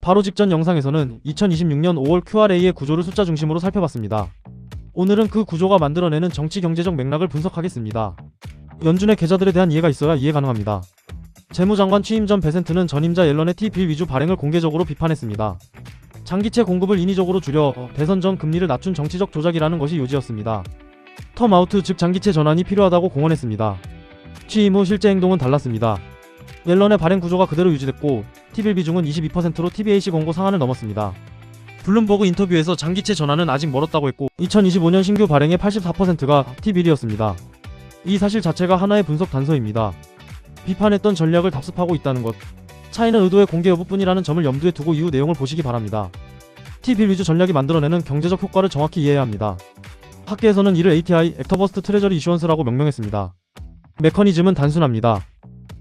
바로 직전 영상에서는 2026년 5월 Q&A의 구조를 숫자 중심으로 살펴봤습니다. 오늘은 그 구조가 만들어내는 정치 경제적 맥락을 분석하겠습니다. 연준의 계좌들에 대한 이해가 있어야 이해 가능합니다. 재무장관 취임 전 베센트는 전임자 옐런의 T-빌 위주 발행을 공개적으로 비판했습니다. 장기채 공급을 인위적으로 줄여 대선 전 금리를 낮춘 정치적 조작이라는 것이 요지였습니다. 텀아우트 즉 장기채 전환이 필요하다고 공언했습니다. 취임 후 실제 행동은 달랐습니다. 옐런의 발행 구조가 그대로 유지됐고 T빌 비중은 22%로 TBAC 공고 상한을 넘었습니다. 블룸버그 인터뷰에서 장기채 전환은 아직 멀었다고 했고 2025년 신규 발행의 84%가 T빌이었습니다. 이 사실 자체가 하나의 분석 단서입니다. 비판했던 전략을 답습하고 있다는 것. 차이는 의도의 공개 여부뿐이라는 점을 염두에 두고 이후 내용을 보시기 바랍니다. T빌 위주 전략이 만들어내는 경제적 효과를 정확히 이해해야 합니다. 학계에서는 이를 ATI, 액터버스트 트레저리 이슈언스라고 명명했습니다. 메커니즘은 단순합니다.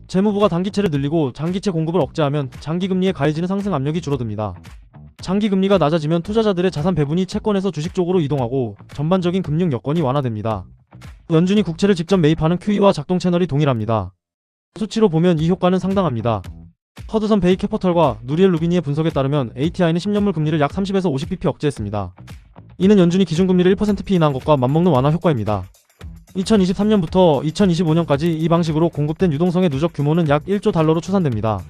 재무부가 단기채를 늘리고 장기채 공급을 억제하면 장기금리에 가해지는 상승 압력이 줄어듭니다. 장기금리가 낮아지면 투자자들의 자산 배분이 채권에서 주식 쪽으로 이동하고 전반적인 금융 여건이 완화됩니다. 연준이 국채를 직접 매입하는 QE와 작동 채널이 동일합니다. 수치로 보면 이 효과는 상당합니다. 허드선 베이 캐퍼털과 누리엘 루비니의 분석에 따르면 ATI는 10년물 금리를 약 30에서 50bp 억제했습니다. 이는 연준이 기준금리를 1% 피인한 것과 맞먹는 완화 효과입니다. 2023년부터 2025년까지 이 방식으로 공급된 유동성의 누적 규모는 약 1조 달러로 추산됩니다.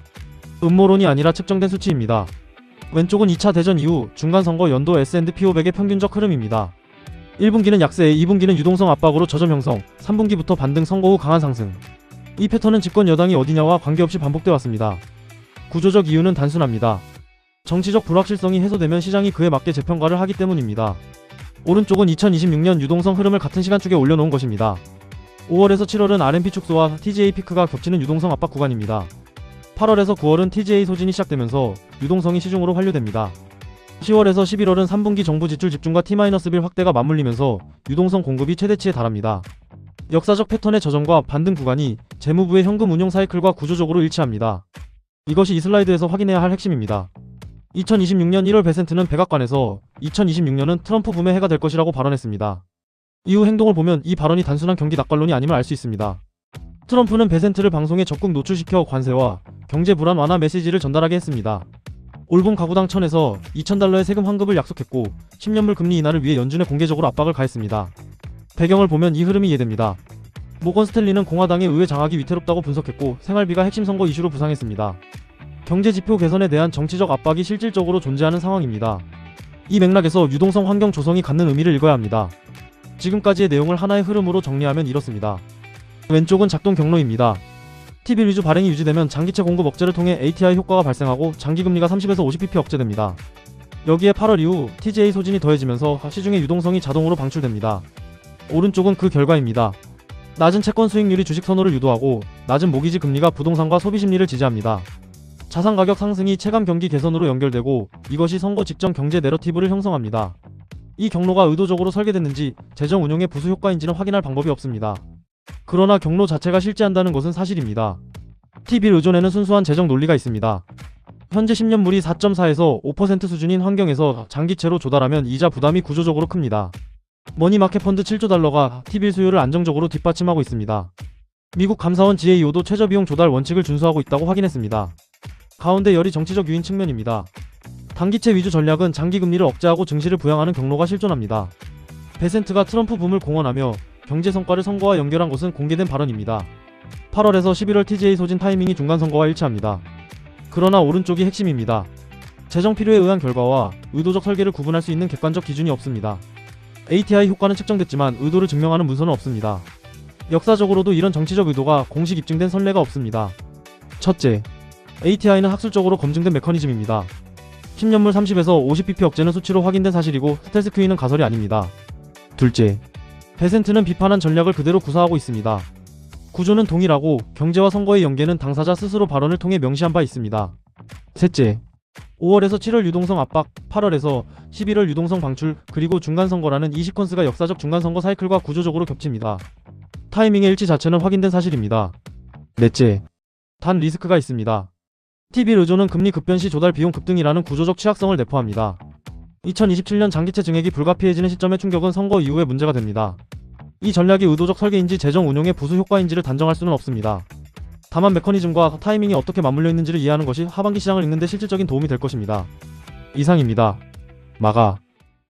음모론이 아니라 측정된 수치입니다. 왼쪽은 2차 대전 이후 중간선거 연도 S&P 500의 평균적 흐름입니다. 1분기는 약세, 2분기는 유동성 압박으로 저점 형성, 3분기부터 반등, 선거 후 강한 상승. 이 패턴은 집권 여당이 어디냐와 관계없이 반복돼 왔습니다. 구조적 이유는 단순합니다. 정치적 불확실성이 해소되면 시장이 그에 맞게 재평가를 하기 때문입니다. 오른쪽은 2026년 유동성 흐름을 같은 시간축에 올려놓은 것입니다. 5월에서 7월은 RMP 축소와 TGA 피크가 겹치는 유동성 압박 구간입니다. 8월에서 9월은 TGA 소진이 시작되면서 유동성이 시중으로 환류됩니다. 10월에서 11월은 3분기 정부 지출 집중과 T-1 확대가 맞물리면서 유동성 공급이 최대치에 달합니다. 역사적 패턴의 저점과 반등 구간이 재무부의 현금 운용 사이클과 구조적으로 일치합니다. 이것이 이 슬라이드에서 확인해야 할 핵심입니다. 2026년 1월 베센트는 백악관에서 2026년은 트럼프 붐의 해가 될 것이라고 발언했습니다. 이후 행동을 보면 이 발언이 단순한 경기 낙관론이 아님을 알 수 있습니다. 트럼프는 베센트를 방송에 적극 노출시켜 관세와 경제 불안 완화 메시지를 전달하게 했습니다. 올봄 가구당 1000에서 2000달러의 세금 환급을 약속했고 10년물 금리 인하를 위해 연준에 공개적으로 압박을 가했습니다. 배경을 보면 이 흐름이 이해됩니다. 모건 스탠리는 공화당의 의회 장악이 위태롭다고 분석했고 생활비가 핵심 선거 이슈로 부상했습니다. 경제지표 개선에 대한 정치적 압박이 실질적으로 존재하는 상황입니다. 이 맥락에서 유동성 환경 조성이 갖는 의미를 읽어야 합니다. 지금까지의 내용을 하나의 흐름으로 정리하면 이렇습니다. 왼쪽은 작동 경로입니다. T빌 위주 발행이 유지되면 장기채 공급 억제를 통해 ATI 효과가 발생하고 장기금리가 30에서 50bp 억제됩니다. 여기에 8월 이후 TGA 소진이 더해지면서 시중의 유동성이 자동으로 방출됩니다. 오른쪽은 그 결과입니다. 낮은 채권 수익률이 주식 선호를 유도하고 낮은 모기지 금리가 부동산과 소비 심리를 지지합니다. 자산 가격 상승이 체감 경기 개선으로 연결되고 이것이 선거 직전 경제 내러티브를 형성합니다. 이 경로가 의도적으로 설계됐는지 재정 운용의 부수 효과인지는 확인할 방법이 없습니다. 그러나 경로 자체가 실제한다는 것은 사실입니다. T빌 의존에는 순수한 재정 논리가 있습니다. 현재 10년물이 4.4에서 5% 수준인 환경에서 장기채로 조달하면 이자 부담이 구조적으로 큽니다. 머니마켓 펀드 7조 달러가 T빌 수요를 안정적으로 뒷받침하고 있습니다. 미국 감사원 GAO도 최저비용 조달 원칙을 준수하고 있다고 확인했습니다. 가운데 열이 정치적 유인 측면입니다. 단기채 위주 전략은 장기금리를 억제하고 증시를 부양하는 경로가 실존합니다. 베센트가 트럼프 붐을 공언하며 경제 성과를 선거와 연결한 것은 공개된 발언입니다. 8월에서 11월 TGA 소진 타이밍이 중간선거와 일치합니다. 그러나 오른쪽이 핵심입니다. 재정 필요에 의한 결과와 의도적 설계를 구분할 수 있는 객관적 기준이 없습니다. ATI 효과는 측정됐지만 의도를 증명하는 문서는 없습니다. 역사적으로도 이런 정치적 의도가 공식 입증된 선례가 없습니다. 첫째, ATI는 학술적으로 검증된 메커니즘입니다. 10년물 30에서 50bp 억제는 수치로 확인된 사실이고 스텔스 QE는 가설이 아닙니다. 둘째, 베센트는 비판한 전략을 그대로 구사하고 있습니다. 구조는 동일하고 경제와 선거의 연계는 당사자 스스로 발언을 통해 명시한 바 있습니다. 셋째, 5월에서 7월 유동성 압박, 8월에서 11월 유동성 방출, 그리고 중간선거라는 이 시퀀스가 역사적 중간선거 사이클과 구조적으로 겹칩니다. 타이밍의 일치 자체는 확인된 사실입니다. 넷째, 단 리스크가 있습니다. T빌 의존은 금리 급변 시 조달 비용 급등이라는 구조적 취약성을 내포합니다. 2027년 장기채 증액이 불가피해지는 시점의 충격은 선거 이후에 문제가 됩니다. 이 전략이 의도적 설계인지 재정 운용의 부수 효과인지를 단정할 수는 없습니다. 다만 메커니즘과 타이밍이 어떻게 맞물려 있는지를 이해하는 것이 하반기 시장을 읽는 데 실질적인 도움이 될 것입니다. 이상입니다. 마가